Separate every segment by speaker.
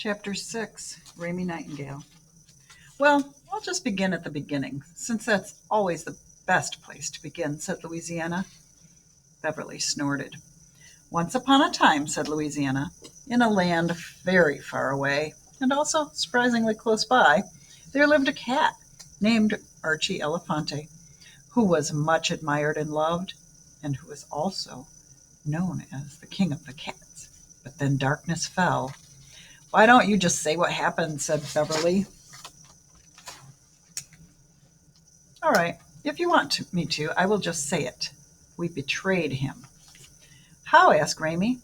Speaker 1: Chapter 6, Raymie Nightingale. Well, I'll just begin at the beginning, since that's always the best place to begin, said Louisiana. Beverly snorted. Once upon a time, said Louisiana, in a land very far away, and also surprisingly close by, there lived a cat named Archie Elefante, who was much admired and loved, and who was also known as the king of the cats. But then darkness fell. Why don't you just say what happened, said Beverly. All right, if you want me to, I will just say it. We betrayed him. How? Asked Raymie.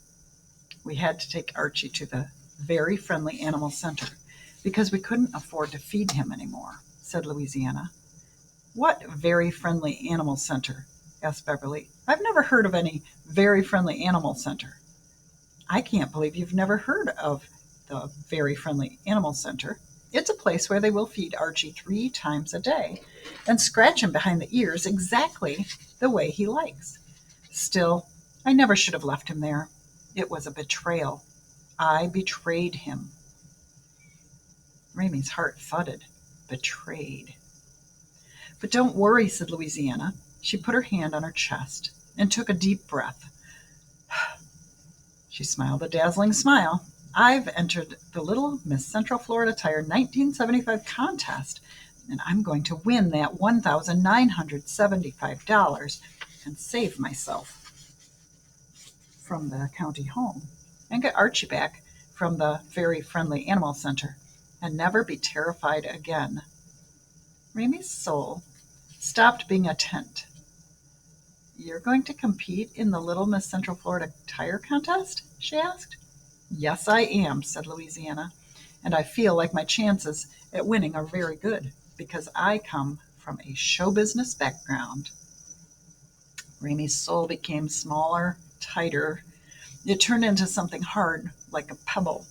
Speaker 1: We had to take Archie to the very friendly animal center because we couldn't afford to feed him anymore, said Louisiana. What very friendly animal center? Asked Beverly. I've never heard of any very friendly animal center. I can't believe you've never heard of the very friendly animal center. It's a place where they will feed Archie 3 times a day and scratch him behind the ears exactly the way he likes. Still, I never should have left him there. It was a betrayal. I betrayed him. Raymie's heart thudded. Betrayed. But don't worry, said Louisiana. She put her hand on her chest and took a deep breath. She smiled a dazzling smile. I've entered the Little Miss Central Florida Tire 1975 contest, and I'm going to win that $1,975 and save myself from the county home and get Archie back from the very friendly animal center and never be terrified again. Raymie's soul stopped being a tent. You're going to compete in the Little Miss Central Florida Tire contest? She asked. Yes, I am, said Louisiana, and I feel like my chances at winning are very good because I come from a show business background. Raymie's soul became smaller, tighter. It turned into something hard, like a pebble.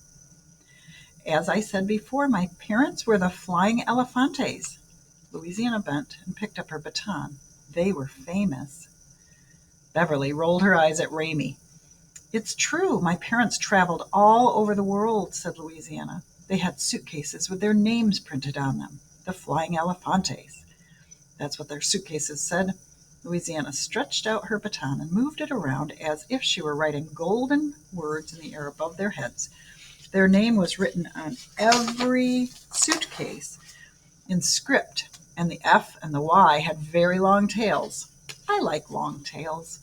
Speaker 1: As I said before, my parents were the Flying Elefantes. Louisiana bent and picked up her baton. They were famous. Beverly rolled her eyes at Raymie. It's true, my parents traveled all over the world, said Louisiana. They had suitcases with their names printed on them, the Flying Elefantes. That's what their suitcases said. Louisiana stretched out her baton and moved it around as if she were writing golden words in the air above their heads. Their name was written on every suitcase in script, and the F and the Y had very long tails. I like long tails.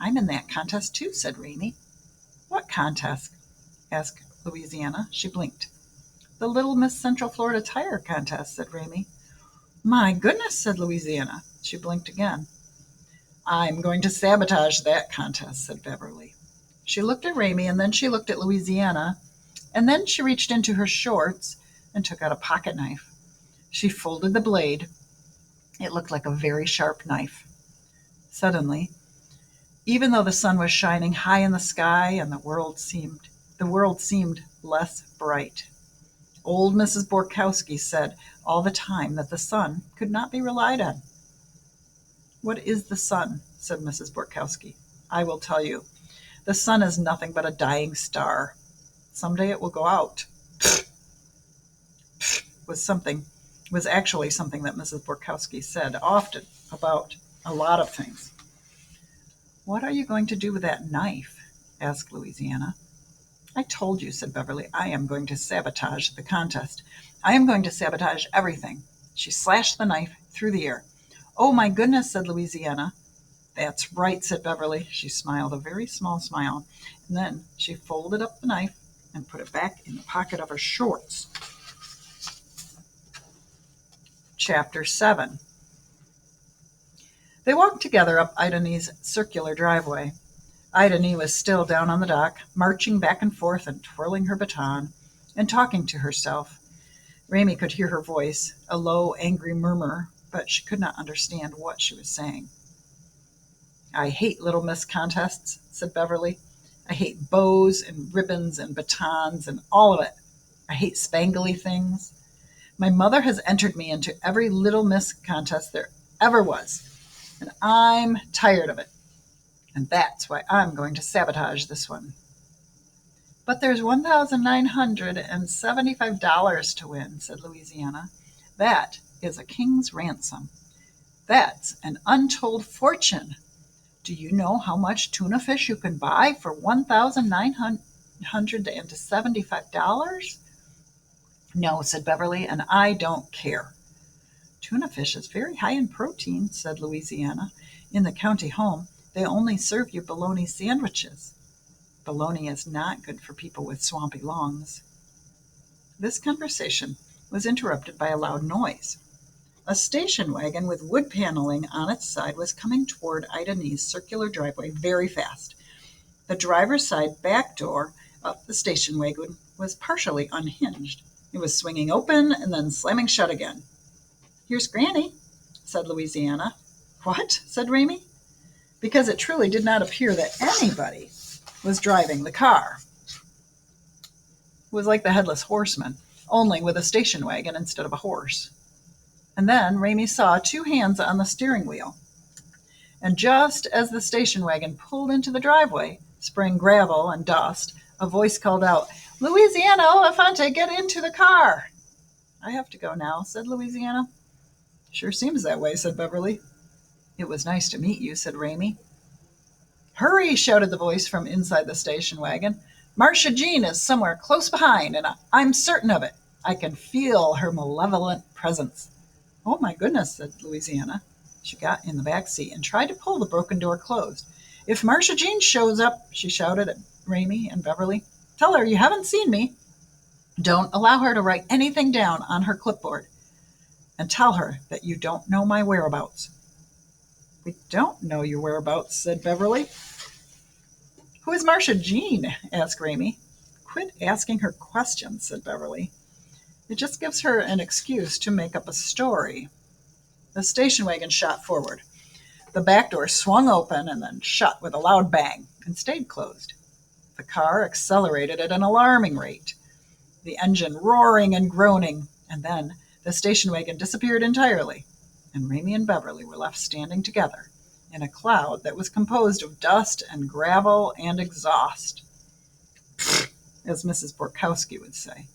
Speaker 1: I'm in that contest too, said Raymie. What contest? Asked Louisiana. She blinked. The Little Miss Central Florida Tire contest, said Raymie. My goodness, said Louisiana. She blinked again. I'm going to sabotage that contest, said Beverly. She looked at Raymie, and then she looked at Louisiana, and then she reached into her shorts and took out a pocket knife. She folded the blade. It looked like a very sharp knife. Suddenly, even though the sun was shining high in the sky and the world seemed less bright. Old Mrs. Borkowski said all the time that the sun could not be relied on. What is the sun? Said Mrs. Borkowski. I will tell you. The sun is nothing but a dying star. Someday it will go out. was actually something that Mrs. Borkowski said often about a lot of things. What are you going to do with that knife? Asked Louisiana. I told you, said Beverly, I am going to sabotage the contest. I am going to sabotage everything. She slashed the knife through the air. Oh, my goodness, said Louisiana. That's right, said Beverly. She smiled a very small smile, and then she folded up the knife and put it back in the pocket of her shorts. Chapter 7. They walked together up Idane's circular driveway. Idane was still down on the dock, marching back and forth and twirling her baton and talking to herself. Raymie could hear her voice, a low, angry murmur, but she could not understand what she was saying. I hate Little Miss contests, said Beverly. I hate bows and ribbons and batons and all of it. I hate spangly things. My mother has entered me into every Little Miss contest there ever was, and I'm tired of it. And that's why I'm going to sabotage this one. But there's $1,975 to win, said Louisiana. That is a king's ransom. That's an untold fortune. Do you know how much tuna fish you can buy for $1,975? No, said Beverly, and I don't care. Tuna fish is very high in protein, said Louisiana. In the county home, they only serve you bologna sandwiches. Bologna is not good for people with swampy lungs. This conversation was interrupted by a loud noise. A station wagon with wood paneling on its side was coming toward Ida Nee's circular driveway very fast. The driver's side back door of the station wagon was partially unhinged. It was swinging open and then slamming shut again. Here's Granny, said Louisiana. What? Said Raymie, because it truly did not appear that anybody was driving the car. It was like the Headless Horseman, only with a station wagon instead of a horse. And then Raymie saw two hands on the steering wheel. And just as the station wagon pulled into the driveway, spraying gravel and dust, a voice called out, Louisiana Elefante, get into the car. I have to go now, said Louisiana. Sure seems that way, said Beverly. It was nice to meet you, said Raymie. Hurry, shouted the voice from inside the station wagon. Marcia Jean is somewhere close behind, and I'm certain of it. I can feel her malevolent presence. Oh, my goodness, said Louisiana. She got in the back seat and tried to pull the broken door closed. If Marcia Jean shows up, she shouted at Raymie and Beverly, tell her you haven't seen me. Don't allow her to write anything down on her clipboard. And tell her that you don't know my whereabouts. We don't know your whereabouts, said Beverly. Who is Marcia Jean? Asked Raymie. Quit asking her questions, said Beverly. It just gives her an excuse to make up a story. The station wagon shot forward. The back door swung open and then shut with a loud bang and stayed closed. The car accelerated at an alarming rate, the engine roaring and groaning, and then the station wagon disappeared entirely, and Raymie and Beverly were left standing together in a cloud that was composed of dust and gravel and exhaust, as Mrs. Borkowski would say.